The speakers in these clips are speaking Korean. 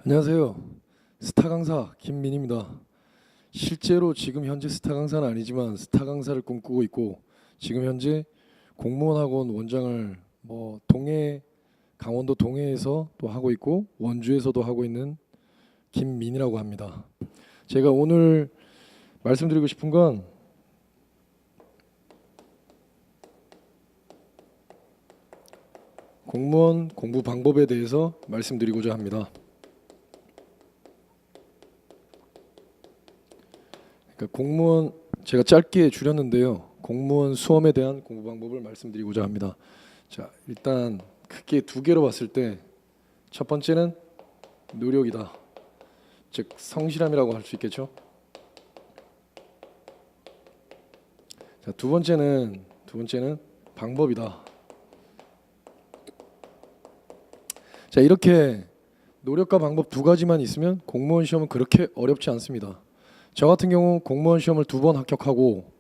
안녕하세요. 스타 강사 김민입니다. 실제로 지금 현재 스타 강사는 아니지만 스타 강사를 꿈꾸고 있고 지금 현재 공무원 학원 원장을 동해 강원도 동해에서 또 하고 있고 원주에서도 하고 있는 김민이라고 합니다. 제가 오늘 말씀드리고 싶은 건 공무원 공부 방법에 대해서 말씀드리고자 합니다. 그러니까 공무원 제가 짧게 줄였는데요. 공무원 수험에 대한 공부 방법을 말씀드리고자 합니다. 자, 일단 크게 두 개로 봤을 때 첫 번째는 노력이다. 즉 성실함이라고 할 수 있겠죠. 자, 두 번째는 방법이다. 자, 이렇게 노력과 방법 두 가지만 있으면 공무원 시험은 그렇게 어렵지 않습니다. 저 같은 경우 공무원 시험을 2번 합격하고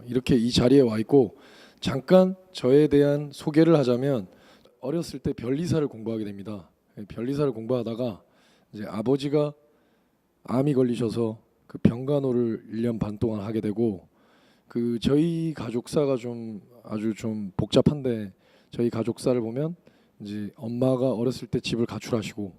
이렇게 이 자리에 와 있고, 잠깐 저에 대한 소개를 하자면 어렸을 때 변리사를 공부하게 됩니다. 변리사를 공부하다가 이제 아버지가 암이 걸리셔서 그 병간호를 1년 반 동안 하게 되고, 그 저희 가족사가 아주 좀 복잡한데, 저희 가족사를 보면 이제 엄마가 어렸을 때 집을 가출하시고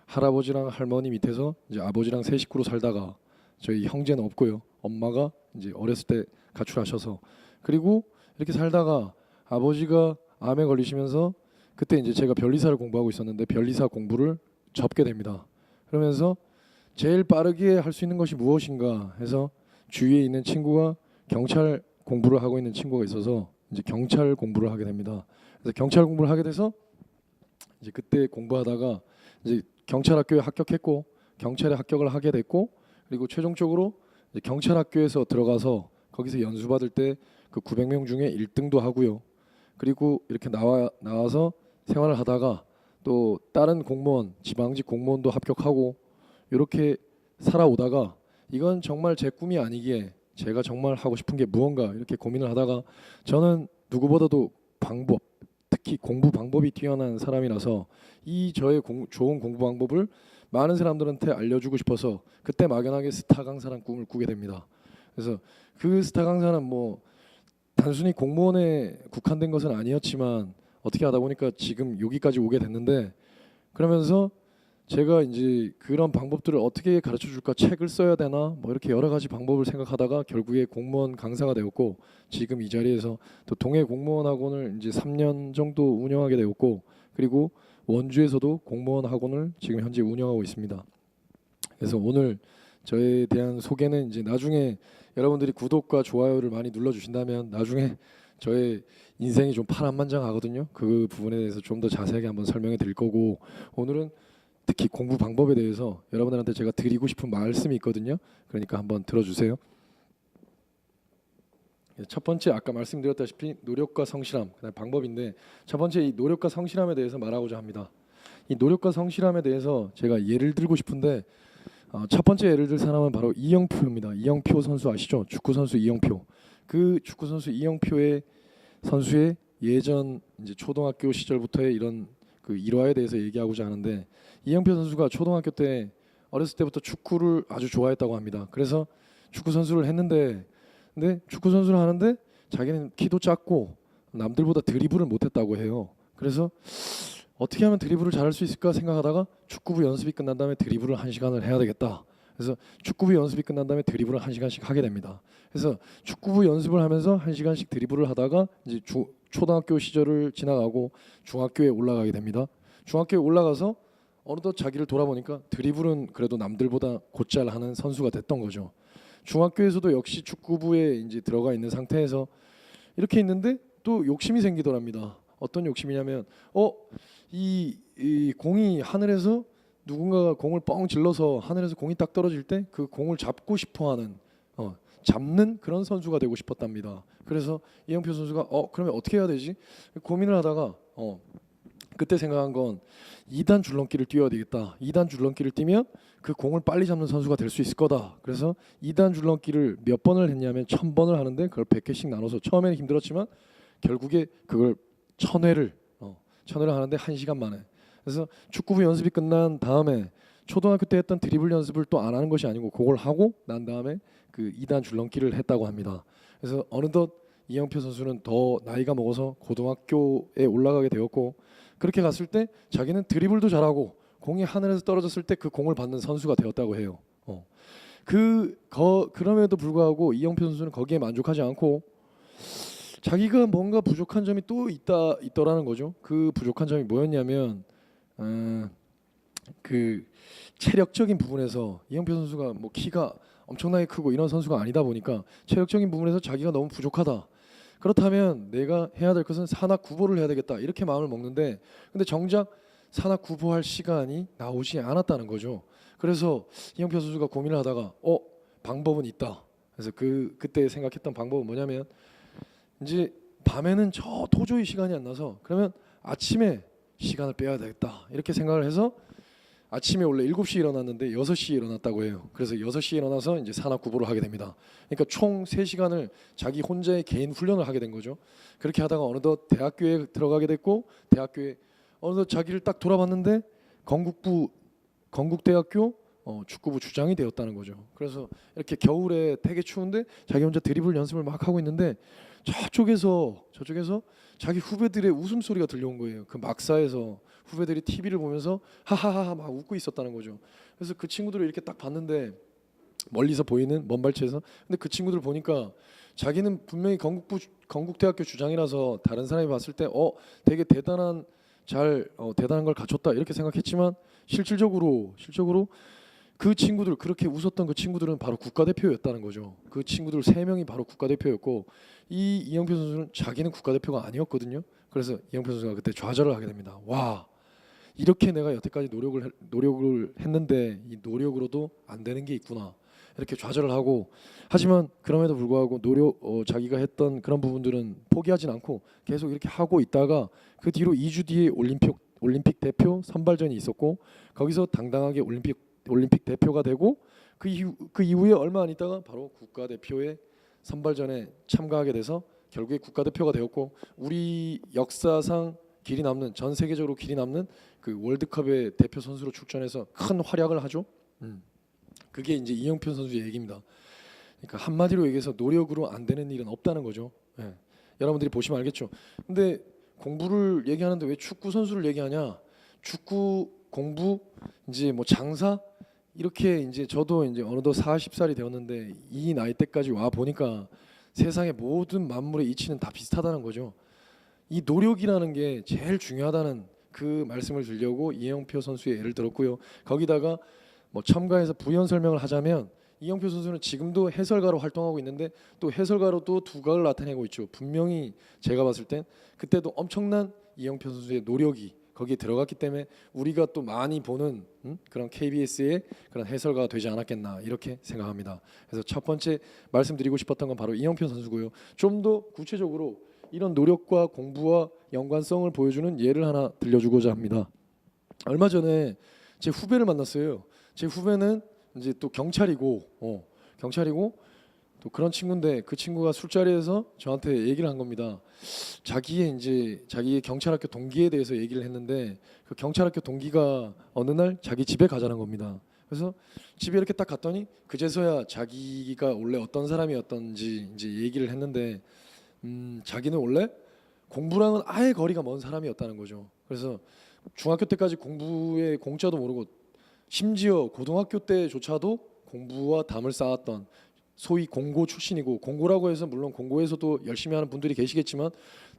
할아버지랑 할머니 밑에서 이제 아버지랑 세 식구로 살다가, 저희 형제는 없고요. 엄마가 이제 어렸을 때 가출하셔서, 그리고 이렇게 살다가 아버지가 암에 걸리시면서 그때 이제 제가 변리사를 공부하고 있었는데 변리사 공부를 접게 됩니다. 그러면서 제일 빠르게 할 수 있는 것이 무엇인가 해서 주위에 있는 친구가 경찰 공부를 하고 있는 친구가 있어서 이제 경찰 공부를 하게 됩니다. 그래서 경찰 공부를 하게 돼서 이제 그때 공부하다가 이제 경찰 학교에 합격했고 경찰에 합격을 하게 됐고, 그리고 최종적으로 이제 경찰 학교에서 들어가서 거기서 연수 받을 때 그 900명 중에 1등도 하고요. 그리고 이렇게 나와서 생활을 하다가 또 다른 공무원, 지방직 공무원도 합격하고 이렇게 살아오다가, 이건 정말 제 꿈이 아니기에 제가 정말 하고 싶은 게 무언가 이렇게 고민을 하다가, 저는 누구보다도 방법, 특히 공부 방법이 뛰어난 사람이라서 이 저의 좋은 공부 방법을 많은 사람들한테 알려주고 싶어서 그때 막연하게 스타 강사란 꿈을 꾸게 됩니다. 그래서 그 스타 강사는 단순히 공무원에 국한된 것은 아니었지만 어떻게 하다 보니까 지금 여기까지 오게 됐는데, 그러면서 제가 이제 그런 방법들을 어떻게 가르쳐 줄까, 책을 써야 되나 이렇게 여러 가지 방법을 생각하다가 결국에 공무원 강사가 되었고, 지금 이 자리에서 또 동해 공무원 학원을 이제 3년 정도 운영하게 되었고, 그리고 원주에서도 공무원 학원을 지금 현재 운영하고 있습니다. 그래서 오늘 저에 대한 소개는 이제 나중에 여러분들이 구독과 좋아요를 많이 눌러주신다면 나중에 저의 인생이 좀 파란만장하거든요. 그 부분에 대해서 좀 더 자세하게 한번 설명해 드릴 거고, 오늘은 특히 공부 방법에 대해서 여러분들한테 제가 드리고 싶은 말씀이 있거든요. 그러니까 한번 들어주세요. 첫 번째, 아까 말씀드렸다시피 노력과 성실함, 그다음 방법인데, 첫 번째 이 노력과 성실함에 대해서 말하고자 합니다. 이 노력과 성실함에 대해서 제가 예를 들고 싶은데, 첫 번째 예를 들 사람은 바로 이영표입니다. 이영표 선수 아시죠? 축구 선수 이영표. 그 축구 선수 이영표의 선수의 예전 이제 초등학교 시절부터의 이런 그 일화에 대해서 얘기하고자 하는데, 이영표 선수가 초등학교 때 어렸을 때부터 축구를 아주 좋아했다고 합니다. 그래서 축구 선수를 했는데, 근데 축구 선수를 하는데 자기는 키도 작고 남들보다 드리블을 못했다고 해요. 그래서 어떻게 하면 드리블을 잘할 수 있을까 생각하다가 축구부 연습이 끝난 다음에 드리블을 1시간을 해야 되겠다. 그래서 축구부 연습이 끝난 다음에 드리블을 1시간씩 하게 됩니다. 그래서 축구부 연습을 하면서 1시간씩 드리블을 하다가 이제 초등학교 시절을 지나가고 중학교에 올라가게 됩니다. 중학교에 올라가서 어느덧 자기를 돌아보니까 드리블은 그래도 남들보다 곧잘 하는 선수가 됐던 거죠. 중학교에서도 역시 축구부에 이제 들어가 있는 상태에서 이렇게 있는데 또 욕심이 생기더랍니다. 어떤 욕심이냐면 이 공이 하늘에서 누군가가 공을 뻥 질러서 하늘에서 공이 딱 떨어질 때 그 공을 잡고 싶어하는, 잡는 그런 선수가 되고 싶었답니다. 그래서 이영표 선수가 그러면 어떻게 해야 되지? 고민을 하다가 그때 생각한 건 2단 줄넘기를 뛰어야 되겠다. 2단 줄넘기를 뛰면 그 공을 빨리 잡는 선수가 될 수 있을 거다. 그래서 2단 줄넘기를 몇 번을 했냐면 1000번을 하는데 그걸 100회씩 나눠서, 처음에는 힘들었지만 결국에 그걸 1000회를 하는데 1시간 만에. 그래서 축구부 연습이 끝난 다음에 초등학교 때 했던 드리블 연습을 또 안 하는 것이 아니고 그걸 하고 난 다음에 그 2단 줄넘기를 했다고 합니다. 그래서 어느덧 이영표 선수는 더 나이가 먹어서 고등학교에 올라가게 되었고 그렇게 갔을 때 자기는 드리블도 잘하고 공이 하늘에서 떨어졌을 때 그 공을 받는 선수가 되었다고 해요. 그럼에도 불구하고 이영표 선수는 거기에 만족하지 않고 자기가 뭔가 부족한 점이 또 있더라는 거죠. 그 부족한 점이 뭐였냐면 그 체력적인 부분에서 이영표 선수가 뭐 키가 엄청나게 크고 이런 선수가 아니다 보니까 체력적인 부분에서 자기가 너무 부족하다. 그렇다면 내가 해야 될 것은 산악 구보를 해야 되겠다. 이렇게 마음을 먹는데 근데 정작 산악 구보할 시간이 나오지 않았다는 거죠. 그래서 이영표 선수가 고민을 하다가 방법은 있다. 그래서 그때 생각했던 방법은 뭐냐면 이제 밤에는 도저히 시간이 안 나서 그러면 아침에 시간을 빼야 되겠다. 이렇게 생각을 해서 아침에 원래 7시에 일어났는데 6시에 일어났다고 해요. 그래서 6시에 일어나서 이제 산악 구보를 하게 됩니다. 그러니까 총 3시간을 자기 혼자의 개인 훈련을 하게 된 거죠. 그렇게 하다가 어느덧 대학교에 들어가게 됐고 대학교에 어느덧 자기를 딱 돌아봤는데 건국대학교 축구부 주장이 되었다는 거죠. 그래서 이렇게 겨울에 되게 추운데 자기 혼자 드리블 연습을 막 하고 있는데 저쪽에서 자기 후배들의 웃음소리가 들려온 거예요. 그 막사에서 후배들이 TV를 보면서 하하하 막 웃고 있었다는 거죠. 그래서 그 친구들을 이렇게 딱 봤는데 멀리서 보이는 먼 발치에서 근데 그 친구들 보니까 자기는 분명히 건국대학교 주장이라서 다른 사람이 봤을 때 되게 대단한 걸 갖췄다 이렇게 생각했지만 실질적으로 그 친구들 그렇게 웃었던 그 친구들은 바로 국가대표였다는 거죠. 그 친구들 3명이 바로 국가대표였고 이영표 선수는 자기는 국가대표가 아니었거든요. 그래서 이영표 선수가 그때 좌절을 하게 됩니다. 와, 이렇게 내가 여태까지 노력을 했는데 이 노력으로도 안 되는 게 있구나. 이렇게 좌절을 하고 하지만 그럼에도 불구하고 자기가 했던 그런 부분들은 포기하진 않고 계속 이렇게 하고 있다가 그 뒤로 2주 뒤에 올림픽 대표 선발전이 있었고 거기서 당당하게 올림픽 대표가 되고 그 이후에 얼마 안 있다가 바로 국가대표의 선발전에 참가하게 돼서 결국에 국가대표가 되었고 우리 역사상 전 세계적으로 길이 남는 그 월드컵의 대표 선수로 출전해서 큰 활약을 하죠. 그게 이제 이영표 선수의 얘기입니다. 그러니까 한마디로 얘기해서 노력으로 안 되는 일은 없다는 거죠. 예. 여러분들이 보시면 알겠죠. 근데 공부를 얘기하는데 왜 축구 선수를 얘기하냐? 축구, 공부, 이제 뭐 장사 이렇게 이제 저도 이제 어느덧 40살이 되었는데 이 나이 때까지 와 보니까 세상의 모든 만물의 이치는 다 비슷하다는 거죠. 이 노력이라는 게 제일 중요하다는 그 말씀을 드리려고 이영표 선수의 예를 들었고요. 거기다가 뭐 첨가해서 부연 설명을 하자면 이영표 선수는 지금도 해설가로 활동하고 있는데 또 해설가로도 두각을 나타내고 있죠. 분명히 제가 봤을 땐 그때도 엄청난 이영표 선수의 노력이 거기에 들어갔기 때문에 우리가 또 많이 보는 그런 KBS의 그런 해설가가 되지 않았겠나 이렇게 생각합니다. 그래서 첫 번째 말씀드리고 싶었던 건 바로 이영표 선수고요. 좀 더 구체적으로 이런 노력과 공부와 연관성을 보여주는 예를 하나 들려주고자 합니다. 얼마 전에 제 후배를 만났어요. 제 후배는 이제 또 경찰이고 또 그런 친구인데 그 친구가 술자리에서 저한테 얘기를 한 겁니다. 자기의 경찰학교 동기에 대해서 얘기를 했는데 그 경찰학교 동기가 어느 날 자기 집에 가자는 겁니다. 그래서 집에 이렇게 딱 갔더니 그제서야 자기가 원래 어떤 사람이었던지 이제 얘기를 했는데 자기는 원래 공부랑은 아예 거리가 먼 사람이었다는 거죠. 그래서 중학교 때까지 공부에 공짜도 모르고 심지어 고등학교 때조차도 공부와 담을 쌓았던 소위 공고 출신이고 공고라고 해서 물론 공고에서도 열심히 하는 분들이 계시겠지만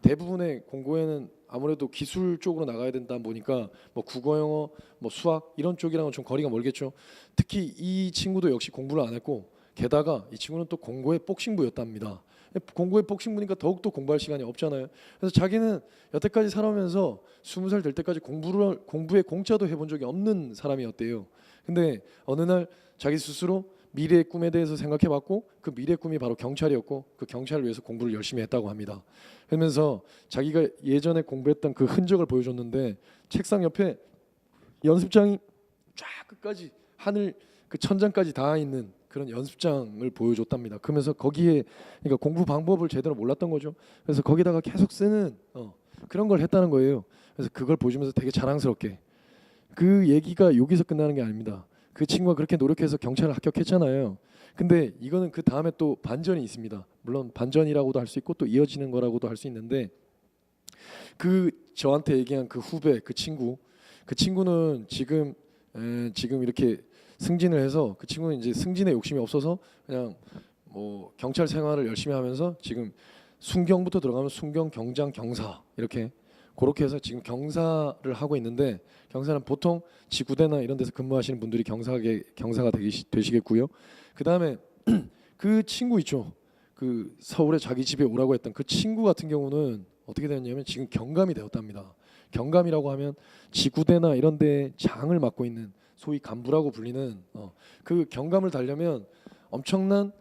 대부분의 공고에는 아무래도 기술 쪽으로 나가야 된다 보니까 뭐 국어, 영어, 뭐 수학 이런 쪽이랑은 좀 거리가 멀겠죠. 특히 이 친구도 역시 공부를 안 했고 게다가 이 친구는 또 공고의 복싱부였답니다. 공고의 복싱부니까 더욱더 공부할 시간이 없잖아요. 그래서 자기는 여태까지 살아오면서 20살 될 때까지 공부에 공짜도 해본 적이 없는 사람이었대요. 근데 어느 날 자기 스스로 미래의 꿈에 대해서 생각해봤고 그 미래의 꿈이 바로 경찰이었고 그 경찰을 위해서 공부를 열심히 했다고 합니다. 그러면서 자기가 예전에 공부했던 그 흔적을 보여줬는데 책상 옆에 연습장이 쫙 끝까지 하늘 그 천장까지 닿아 있는 그런 연습장을 보여줬답니다. 그러면서 거기에 그러니까 공부 방법을 제대로 몰랐던 거죠. 그래서 거기다가 계속 쓰는 그런 걸 했다는 거예요. 그래서 그걸 보여주면서 되게 자랑스럽게 그 얘기가 여기서 끝나는 게 아닙니다. 그 친구가 그렇게 노력해서 경찰을 합격했잖아요. 근데 이거는 그 다음에 또 반전이 있습니다. 물론 반전이라고도 할 수 있고 또 이어지는 거라고도 할 수 있는데 그 저한테 얘기한 그 후배 그 친구는 지금 이렇게 승진을 해서 그 친구는 이제 승진에 욕심이 없어서 그냥 뭐 경찰 생활을 열심히 하면서 지금 순경부터 들어가면 순경 경장 경사 이렇게 그렇게 해서 지금 경사를 하고 있는데 경사는 보통 지구대나 이런 데서 근무하시는 분들이 경사가 되시겠고요. 그 다음에 그 친구 있죠. 그 서울에 자기 집에 오라고 했던 그 친구 같은 경우는 어떻게 되었냐면 지금 경감이 되었답니다. 경감이라고 하면 지구대나 이런 데 장을 맡고 있는 소위 간부라고 불리는 그 경감을 달려면 엄청난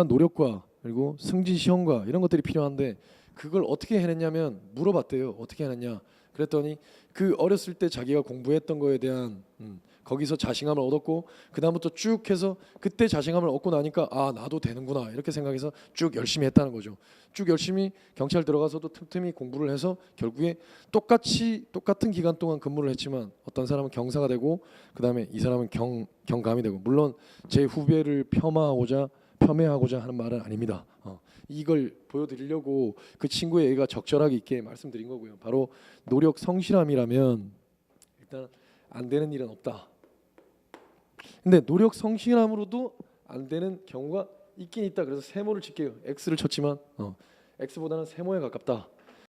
노력과 그리고 승진 시험과 이런 것들이 필요한데 그걸 어떻게 해냈냐면 물어봤대요. 어떻게 해냈냐? 그랬더니 그 어렸을 때 자기가 공부했던 거에 대한 거기서 자신감을 얻었고 그 다음부터 쭉 해서 그때 자신감을 얻고 나니까 아 나도 되는구나 이렇게 생각해서 쭉 열심히 했다는 거죠. 쭉 열심히 경찰 들어가서도 틈틈이 공부를 해서 결국에 똑같은 기간 동안 근무를 했지만 어떤 사람은 경사가 되고 그 다음에 이 사람은 경감이 되고 물론 제 후배를 폄훼하고자 하는 말은 아닙니다. 이걸 보여드리려고 그 친구의 얘기가 적절하게 있게 말씀드린 거고요. 바로 노력 성실함이라면 일단 안 되는 일은 없다. 근데 노력 성실함으로도 안 되는 경우가 있긴 있다. 그래서 세모를 칠게요. X를 쳤지만 X보다는 세모에 가깝다.